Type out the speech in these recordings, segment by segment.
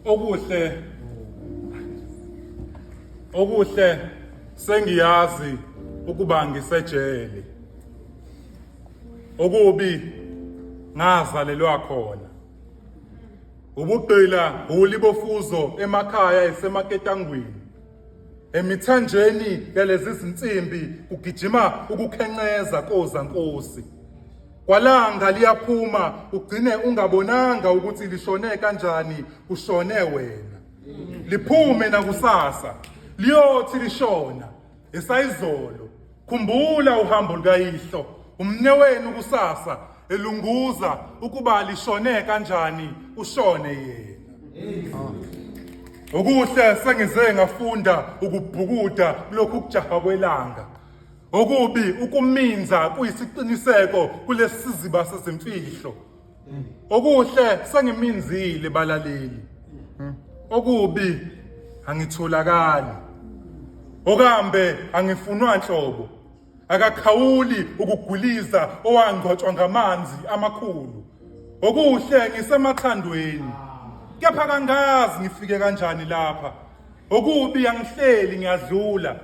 okuhle sengiyazi ukuba ngisejele. Okubi ngazalelwa khona. Ubugqila ulibofuzo emakhaya esemaketangwini. Emithanjeni yalezi zinsimbi kugijima ukukhenceza kozankosi. Kwalanga liyaphuma ugcine ungabonanga ukuthi lishone kanjani ushone wena. Liphume nakusasa liyothi lishona esayizolo. Khumbula uhambo lukayihlo umnewenu kusasa elunguza ukuba lishone kanjani ushone yena. Okuhle sengize ngafunda ukubhukuda lokhu kujaha kwelanga. Okubi ukuminza kuyisiqiniseko kulesi siziba sezimfihlo. Okuhle sengiminzile balaleli. Okubi angitholakali. Okambe angifunwa nhlobo. Akakhawuli ukuguliza owangcwatshwa ngamanzi amakhulu. Okuhle ngisemathandweni. Kepha kangazi ngifike kanjani lapha. Okubi angihleli ngiyadlula.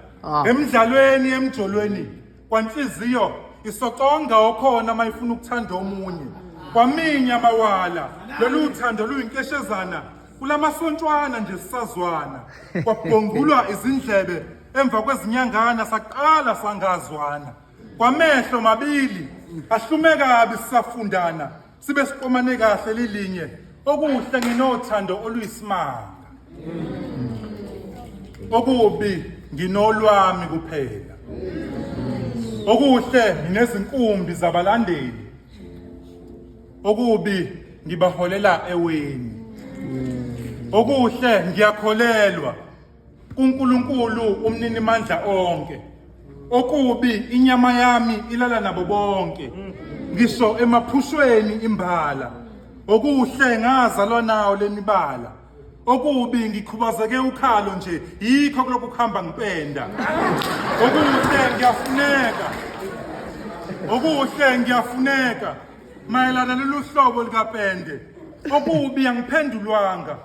Emidlalweni emjolweni kwanhliziyo isoconga okhona mayifuna ukuthanda omunye. Kwaminya amawala lolu uthando luyinkeshezana kulamasontwana nje sisazwana. Kwabhongulwa izindlebe emva kwezinyangana saqala sangazwana. Kwamehlo mabili ahlume kabi sisafundana sibe siqomane kahle lilinye. Okuhle nginothando oluyisimanga. Okubi nginolwami kuphela. Okuhle nginezinkumbi zabalandeli. Okubi ngibaholela eweni. Okuhle ngiyakholelwa kuNkulunkulu umnini mandla onke. Okubi inyama yami ilala nabo bonke. Ngisho emaphushweni imbala. Okuhle ngazalwa nawo lenibala. Okubi ngikhubazeke ukhalo nje yikho kulokhu kuhamba ngipenda. Okuhle ngiyafuneka mayelana lolu hlobo likapende. Okubi angiphendulwanga